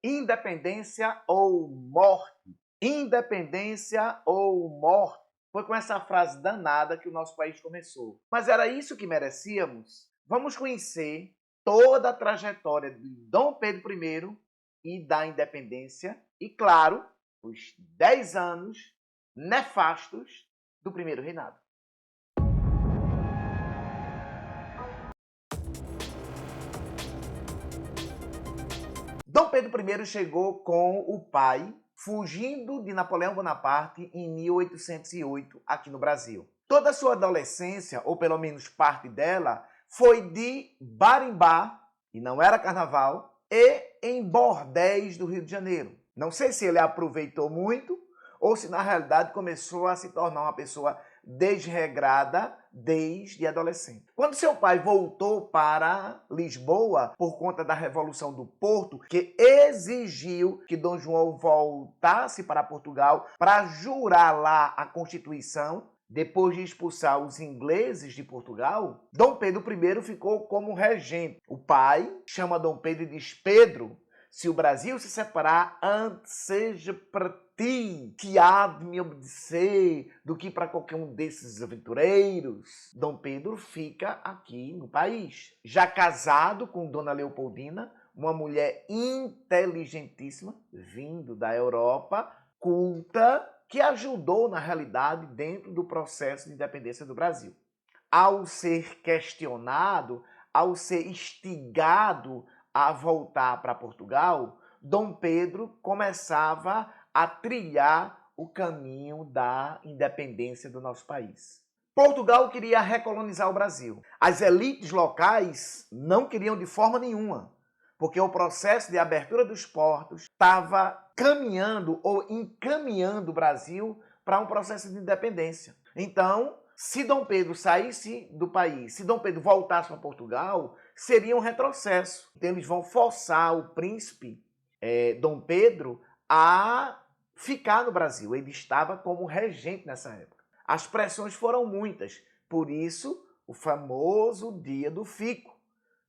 Independência ou morte? Independência ou morte? Foi com essa frase danada que o nosso país começou. Mas era isso que merecíamos? Vamos conhecer toda a trajetória de Dom Pedro I e da independência e, claro, os 10 anos nefastos do primeiro reinado. Dom Pedro I chegou com o pai, fugindo de Napoleão Bonaparte em 1808, aqui no Brasil. Toda a sua adolescência, ou pelo menos parte dela, foi de barimbá, e não era carnaval, e em bordéis do Rio de Janeiro. Não sei se ele aproveitou muito, ou se na realidade começou a se tornar uma pessoa desregrada desde adolescente. Quando seu pai voltou para Lisboa por conta da Revolução do Porto, que exigiu que Dom João voltasse para Portugal para jurar lá a Constituição, depois de expulsar os ingleses de Portugal, Dom Pedro I ficou como regente. O pai chama Dom Pedro e diz: Pedro, se o Brasil se separar, antes seja para ti que há de me obedecer do que para qualquer um desses aventureiros. Dom Pedro fica aqui no país. Já casado com Dona Leopoldina, uma mulher inteligentíssima, vindo da Europa, culta, que ajudou, na realidade, dentro do processo de independência do Brasil. Ao ser questionado, ao ser instigado a voltar para Portugal, Dom Pedro começava a trilhar o caminho da independência do nosso país. Portugal queria recolonizar o Brasil. As elites locais não queriam de forma nenhuma, porque o processo de abertura dos portos estava caminhando ou encaminhando o Brasil para um processo de independência. Então, se Dom Pedro saísse do país, se Dom Pedro voltasse para Portugal, seria um retrocesso. Então, eles vão forçar o príncipe Dom Pedro a ficar no Brasil. Ele estava como regente nessa época. As pressões foram muitas, por isso o famoso dia do fico.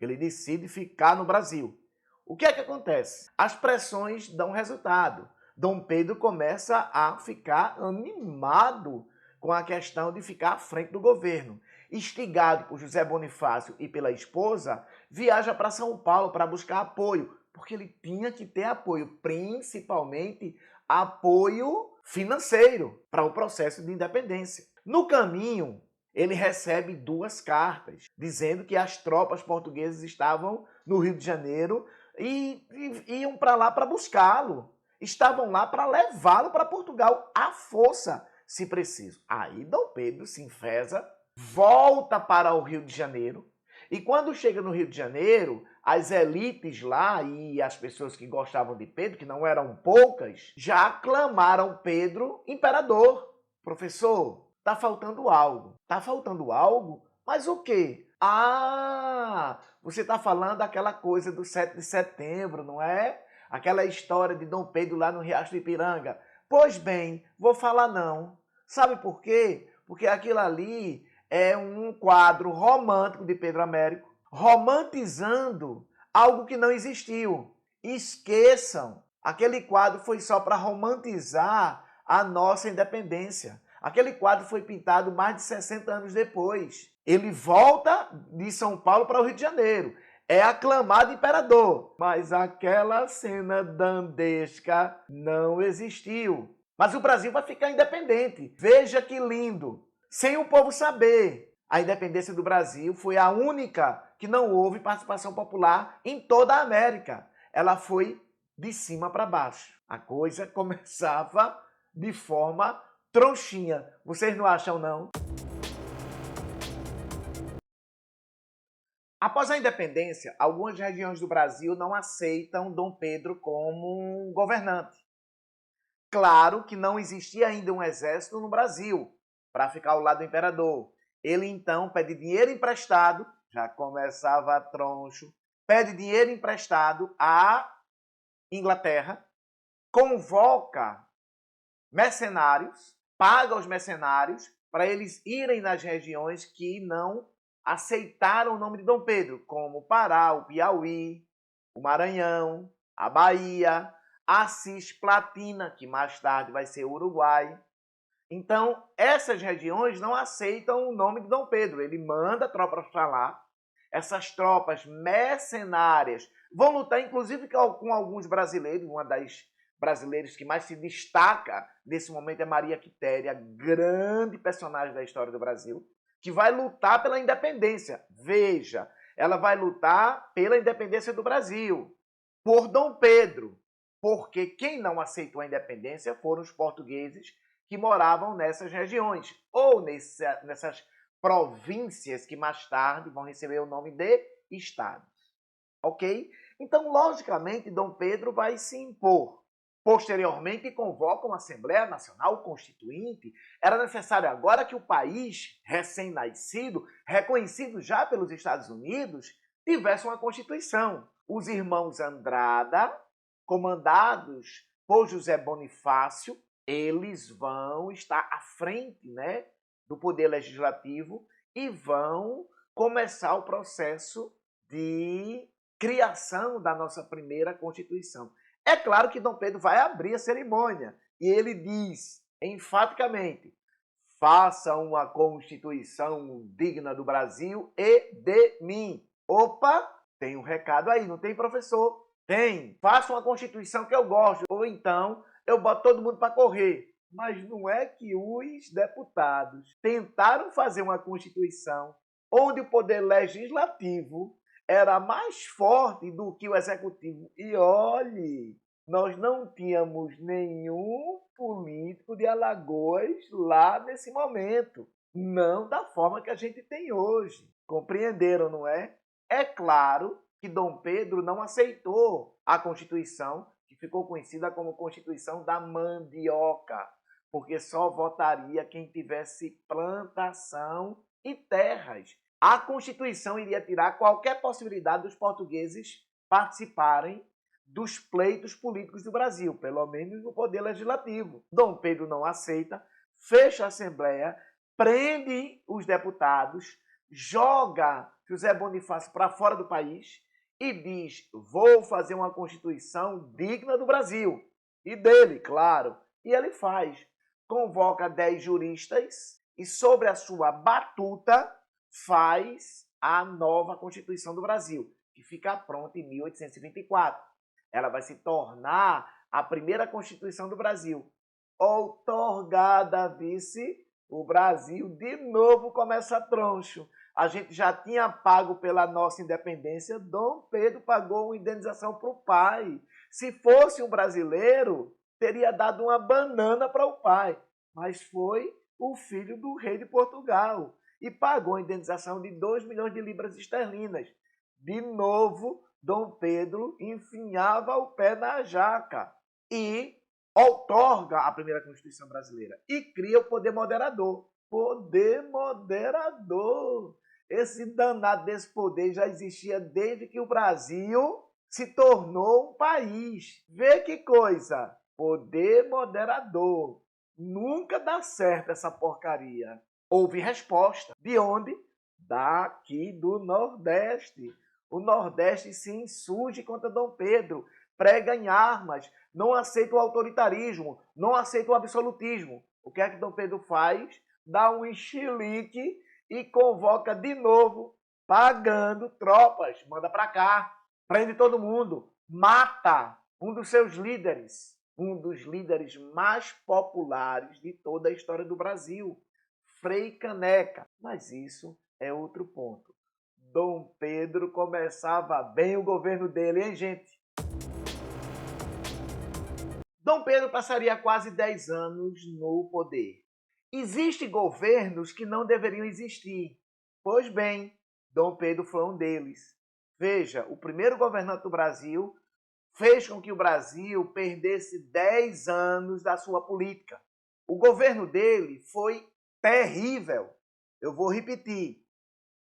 Ele decide ficar no Brasil. O que é que acontece? As pressões dão resultado. Dom Pedro começa a ficar animado com a questão de ficar à frente do governo. Instigado por José Bonifácio e pela esposa, viaja para São Paulo para buscar apoio, porque ele tinha que ter apoio, principalmente apoio financeiro para o processo de independência. No caminho, ele recebe 2 cartas dizendo que as tropas portuguesas estavam no Rio de Janeiro e iam para lá para buscá-lo. Estavam lá para levá-lo para Portugal à força, se preciso. Aí Dom Pedro se enfesa, volta para o Rio de Janeiro, e quando chega no Rio de Janeiro, as elites lá e as pessoas que gostavam de Pedro, que não eram poucas, já aclamaram Pedro imperador. Professor, tá faltando algo. Tá faltando algo? Mas o quê? Ah, você tá falando daquela coisa do 7 de setembro, não é? Aquela história de Dom Pedro lá no Riacho do Ipiranga. Pois bem, vou falar não. Sabe por quê? Porque aquilo ali é um quadro romântico de Pedro Américo, romantizando algo que não existiu. Esqueçam, aquele quadro foi só para romantizar a nossa independência. Aquele quadro foi pintado mais de 60 anos depois. Ele volta de São Paulo para o Rio de Janeiro. É aclamado imperador, mas aquela cena dantesca não existiu. Mas o Brasil vai ficar independente. Veja que lindo. Sem o povo saber. A independência do Brasil foi a única que não houve participação popular em toda a América. Ela foi de cima para baixo. A coisa começava de forma trouxinha. Vocês não acham, não? Após a independência, algumas regiões do Brasil não aceitam Dom Pedro como um governante. Claro que não existia ainda um exército no Brasil para ficar ao lado do imperador. Ele então pede dinheiro emprestado, já começava troncho, pede dinheiro emprestado à Inglaterra, convoca mercenários, paga os mercenários para eles irem nas regiões que não aceitaram o nome de Dom Pedro, como o Pará, o Piauí, o Maranhão. a Bahia, a Cisplatina, que mais tarde vai ser o Uruguai. Então, essas regiões não aceitam o nome de Dom Pedro. Ele manda tropas para lá. Essas tropas mercenárias vão lutar, inclusive, com alguns brasileiros. Uma das brasileiras que mais se destaca nesse momento é Maria Quitéria, grande personagem da história do Brasil, que vai lutar pela independência. Veja, ela vai lutar pela independência do Brasil, por Dom Pedro, porque quem não aceitou a independência foram os portugueses que moravam nessas regiões, ou nessas províncias que mais tarde vão receber o nome de estados. Ok? Então, logicamente, Dom Pedro vai se impor. Posteriormente, convoca uma Assembleia Nacional Constituinte. Era necessário agora que o país, recém-nascido, reconhecido já pelos Estados Unidos, tivesse uma Constituição. Os irmãos Andrada, comandados por José Bonifácio, eles vão estar à frente, né, do poder legislativo e vão começar o processo de criação da nossa primeira Constituição. É claro que Dom Pedro vai abrir a cerimônia e ele diz enfaticamente: faça uma Constituição digna do Brasil e de mim. Opa, tem um recado aí, não tem, professor? Tem. Faça uma Constituição que eu gosto, ou então eu boto todo mundo para correr. Mas não é que os deputados tentaram fazer uma Constituição onde o poder legislativo era mais forte do que o executivo. E olhe, nós não tínhamos nenhum político de Alagoas lá nesse momento. Não da forma que a gente tem hoje. Compreenderam, não é? É claro que Dom Pedro não aceitou a Constituição, que ficou conhecida como Constituição da Mandioca, porque só votaria quem tivesse plantação e terras. A Constituição iria tirar qualquer possibilidade dos portugueses participarem dos pleitos políticos do Brasil, pelo menos no poder legislativo. Dom Pedro não aceita, fecha a Assembleia, prende os deputados, joga José Bonifácio para fora do país e diz: vou fazer uma Constituição digna do Brasil. E dele, claro. E ele faz. Convoca 10 juristas e, sobre a sua batuta, faz a nova Constituição do Brasil, que fica pronta em 1824. Ela vai se tornar a primeira Constituição do Brasil. Outorgada, vice, o Brasil de novo começa troncho. A gente já tinha pago pela nossa independência, Dom Pedro pagou uma indenização para o pai. Se fosse um brasileiro, teria dado uma banana para o pai, mas foi o filho do rei de Portugal e pagou a indenização de 2 milhões de libras esterlinas. De novo, Dom Pedro enfinhava o pé na jaca e outorga a primeira Constituição brasileira e cria o poder moderador. Poder moderador! Esse danado desse poder já existia desde que o Brasil se tornou um país. Vê que coisa! Poder moderador. Nunca dá certo essa porcaria. Houve resposta. De onde? Daqui do Nordeste. O Nordeste se insurge contra Dom Pedro, prega em armas, não aceita o autoritarismo, não aceita o absolutismo. O que é que Dom Pedro faz? Dá um enxilique e convoca de novo, pagando tropas. Manda para cá, prende todo mundo, mata um dos seus líderes, um dos líderes mais populares de toda a história do Brasil, Frei Caneca. Mas isso é outro ponto. Dom Pedro começava bem o governo dele, hein, gente? Dom Pedro passaria quase 10 anos no poder. Existem governos que não deveriam existir. Pois bem, Dom Pedro foi um deles. Veja, o primeiro governante do Brasil fez com que o Brasil perdesse 10 anos da sua política. O governo dele foi terrível. Eu vou repetir,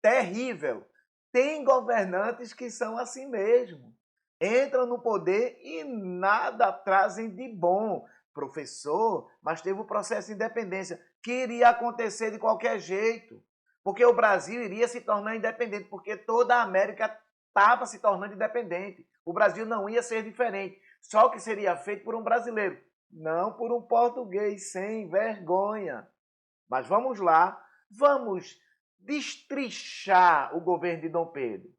terrível. Tem governantes que são assim mesmo. Entram no poder e nada trazem de bom. Professor, mas teve o processo de independência, que iria acontecer de qualquer jeito, porque o Brasil iria se tornar independente, porque toda a América estava se tornando independente. O Brasil não ia ser diferente, só que seria feito por um brasileiro, não por um português sem vergonha. Mas vamos lá, vamos destrinchar o governo de Dom Pedro.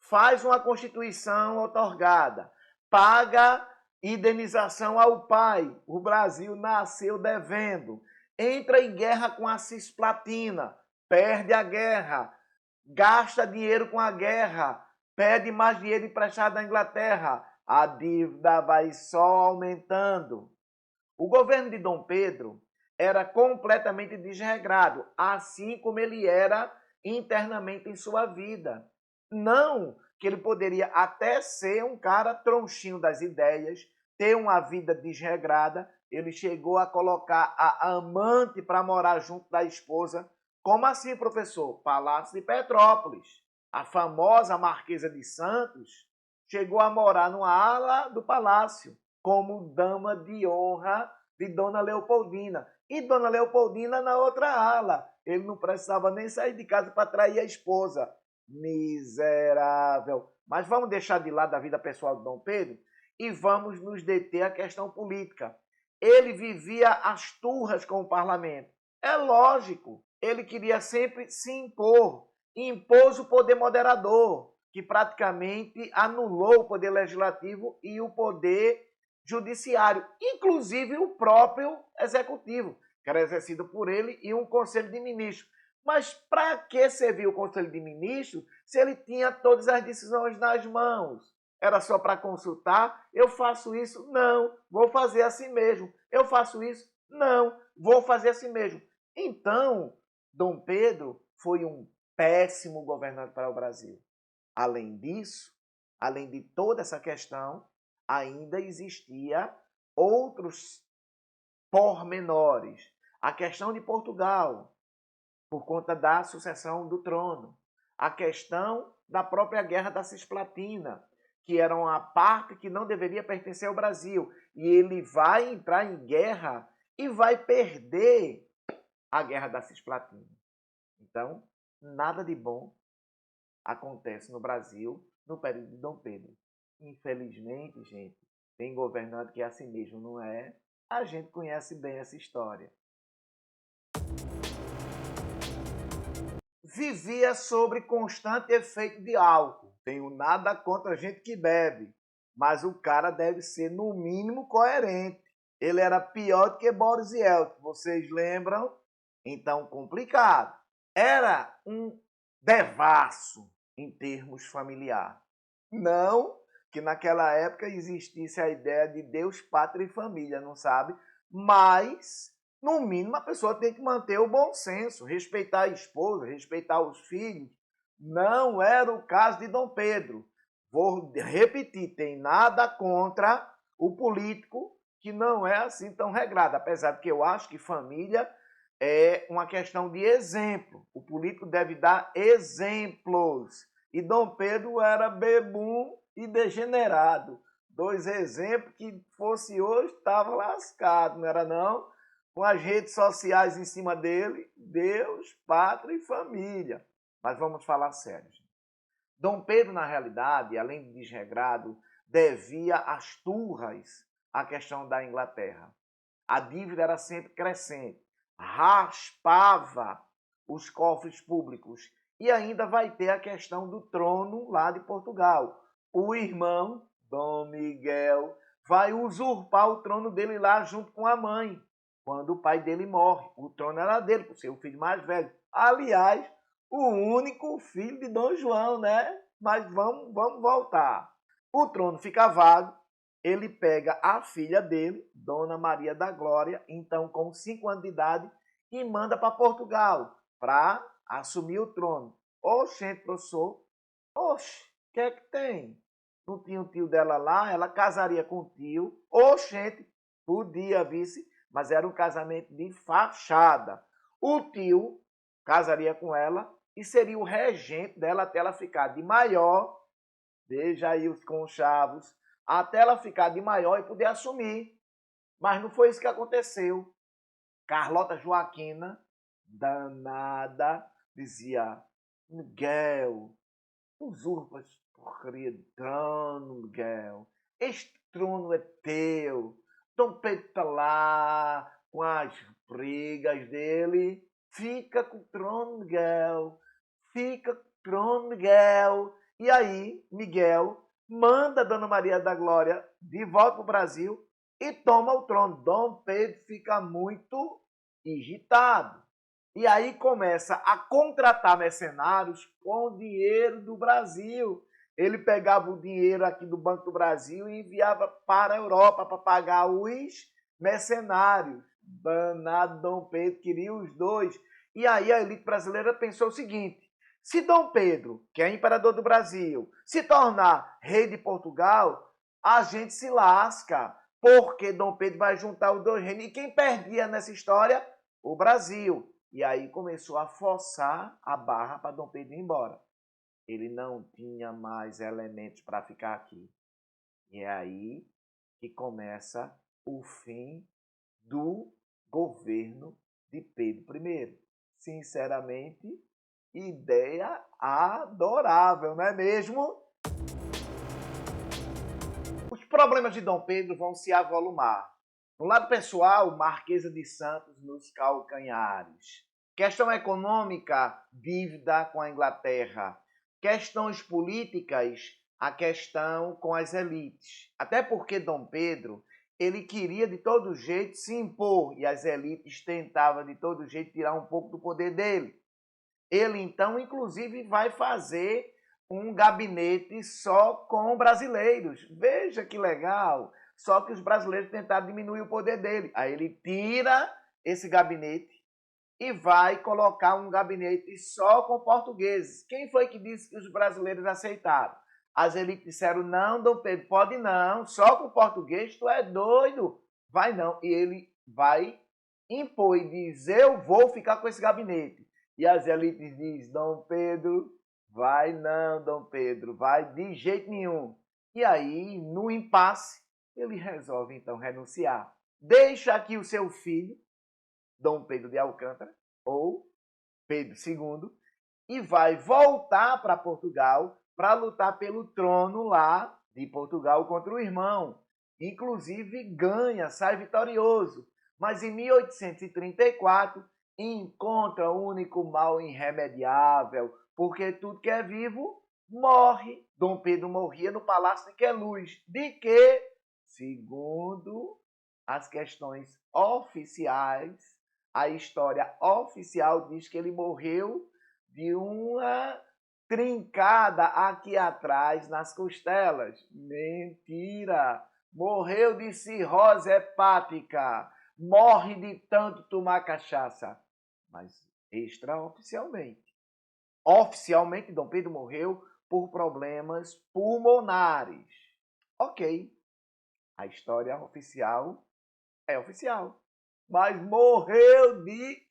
Faz uma Constituição outorgada, paga indenização ao pai. O Brasil nasceu devendo. Entra em guerra com a Cisplatina, perde a guerra, gasta dinheiro com a guerra, pede mais dinheiro emprestado da Inglaterra, a dívida vai só aumentando. O governo de Dom Pedro era completamente desregrado, assim como ele era internamente em sua vida. Não que ele poderia até ser um cara tronchinho das ideias, ter uma vida desregrada, ele chegou a colocar a amante para morar junto da esposa. Como assim, professor? Palácio de Petrópolis. A famosa Marquesa de Santos chegou a morar numa ala do palácio, como dama de honra de Dona Leopoldina. E Dona Leopoldina na outra ala. Ele não precisava nem sair de casa para trair a esposa. Miserável. Mas vamos deixar de lado a vida pessoal de Dom Pedro e vamos nos deter à questão política. Ele vivia às turras com o parlamento. É lógico, ele queria sempre se impor. Impôs o poder moderador, que praticamente anulou o poder legislativo e o poder judiciário, inclusive o próprio executivo, que era exercido por ele, e um conselho de ministros. Mas para que serviu o conselho de ministros se ele tinha todas as decisões nas mãos? Era só para consultar? Eu faço isso? Não, vou fazer assim mesmo. Eu faço isso? Não, vou fazer assim mesmo. Então, Dom Pedro foi um péssimo governante para o Brasil. Além disso, além de toda essa questão, ainda existia outros pormenores. A questão de Portugal, por conta da sucessão do trono. A questão da própria Guerra da Cisplatina, que era uma parte que não deveria pertencer ao Brasil. E ele vai entrar em guerra e vai perder a Guerra da Cisplatina. Então, nada de bom acontece no Brasil no período de Dom Pedro. Infelizmente, gente, tem governante que é assim mesmo, não é? A gente conhece bem essa história. Vivia sobre constante efeito de álcool. Tenho nada contra a gente que bebe, mas o cara deve ser, no mínimo, coerente. Ele era pior do que Boris Yeltsin, vocês lembram? Então, complicado. Era um devasso em termos familiares. Não que naquela época existisse a ideia de Deus, pátria e família, não sabe? Mas, no mínimo, a pessoa tem que manter o bom senso, respeitar a esposa, respeitar os filhos. Não era o caso de Dom Pedro. Vou repetir, tem nada contra o político que não é assim tão regrado, apesar de que eu acho que família é uma questão de exemplo. O político deve dar exemplos. E Dom Pedro era bebum e degenerado. Dois exemplos que fosse hoje estava lascado, não era não? Com as redes sociais em cima dele, Deus, pátria e família. Mas vamos falar sério. Dom Pedro, na realidade, além de desregrado, devia às turras a questão da Inglaterra. A dívida era sempre crescente, raspava os cofres públicos. E ainda vai ter a questão do trono lá de Portugal. O irmão, Dom Miguel, vai usurpar o trono dele lá junto com a mãe, quando o pai dele morre. O trono era dele, por ser o filho mais velho. Aliás, o único filho de Dom João, né? Mas vamos voltar. O trono fica vago, ele pega a filha dele, Dona Maria da Glória, então com 5 anos de idade, e manda para Portugal, para assumir o trono. Oxente, professor, oxe, o que é que tem? Não tinha o tio dela lá, ela casaria com o tio. Oxente, podia, vice, mas era um casamento de fachada. O tio casaria com ela e seria o regente dela até ela ficar de maior, veja aí os conchavos, até ela ficar de maior e poder assumir. Mas não foi isso que aconteceu. Carlota Joaquina, danada, dizia: Miguel, usurpas trono, Miguel. Este trono é teu. Dom Pedro está lá com as brigas dele. Fica com o trono, Miguel. Fica com o trono, Miguel. E aí, Miguel manda Dona Maria da Glória de volta para o Brasil e toma o trono. Dom Pedro fica muito irritado. E aí começa a contratar mercenários com o dinheiro do Brasil. Ele pegava o dinheiro aqui do Banco do Brasil e enviava para a Europa para pagar os mercenários. Danado Dom Pedro queria os dois. E aí a elite brasileira pensou o seguinte: se Dom Pedro, que é imperador do Brasil, se tornar rei de Portugal, a gente se lasca, porque Dom Pedro vai juntar os dois reinos. E quem perdia nessa história? O Brasil. E aí começou a forçar a barra para Dom Pedro ir embora. Ele não tinha mais elementos para ficar aqui. E é aí que começa o fim do governo de Pedro I. Sinceramente, ideia adorável, não é mesmo? Os problemas de Dom Pedro vão se avolumar. No lado pessoal, Marquesa de Santos nos calcanhares. Questão econômica, dívida com a Inglaterra. Questões políticas, a questão com as elites. Até porque Dom Pedro, ele queria de todo jeito se impor e as elites tentavam de todo jeito tirar um pouco do poder dele. Ele então, inclusive, vai fazer um gabinete só com brasileiros. Veja que legal! Só que os brasileiros tentaram diminuir o poder dele. Aí ele tira esse gabinete e vai colocar um gabinete só com portugueses. Quem foi que disse que os brasileiros aceitaram? As elites disseram: não, Dom Pedro, pode não, só com português, tu é doido. Vai não. E ele vai impor e diz: eu vou ficar com esse gabinete. E as elites dizem: Dom Pedro, vai não, Dom Pedro, vai de jeito nenhum. E aí, no impasse, ele resolve então renunciar. Deixa aqui o seu filho, Dom Pedro de Alcântara, ou Pedro II, e vai voltar para Portugal para lutar pelo trono lá de Portugal contra o irmão. Inclusive ganha, sai vitorioso. Mas em 1834 encontra o único mal irremediável, porque tudo que é vivo morre. Dom Pedro morria no Palácio de Queluz. De que, segundo as questões oficiais, a história oficial diz que ele morreu de uma trincada aqui atrás nas costelas. Mentira! Morreu de cirrose hepática. Morre de tanto tomar cachaça. Mas extraoficialmente. Oficialmente, Dom Pedro morreu por problemas pulmonares. Ok. A história oficial é oficial. Mas morreu de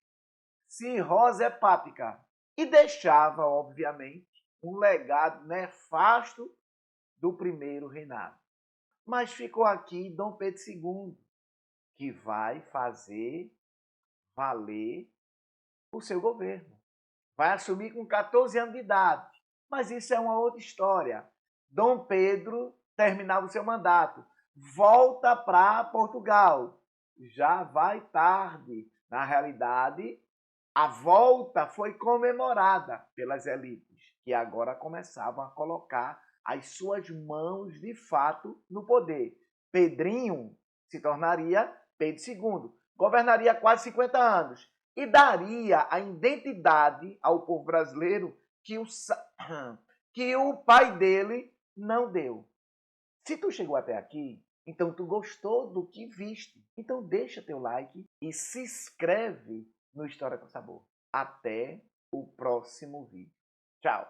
cirrose hepática. E deixava, obviamente, um legado nefasto do primeiro reinado. Mas ficou aqui Dom Pedro II, que vai fazer valer o seu governo. Vai assumir com 14 anos de idade. Mas isso é uma outra história. Dom Pedro terminava o seu mandato. Volta para Portugal. Já vai tarde. Na realidade, a volta foi comemorada pelas elites, que agora começavam a colocar as suas mãos de fato no poder. Pedrinho se tornaria Pedro II, governaria quase 50 anos e daria a identidade ao povo brasileiro que o pai dele não deu. Se tu chegou até aqui, então tu gostou do que viste. Então deixa teu like e se inscreve no História com Sabor. Até o próximo vídeo. Tchau!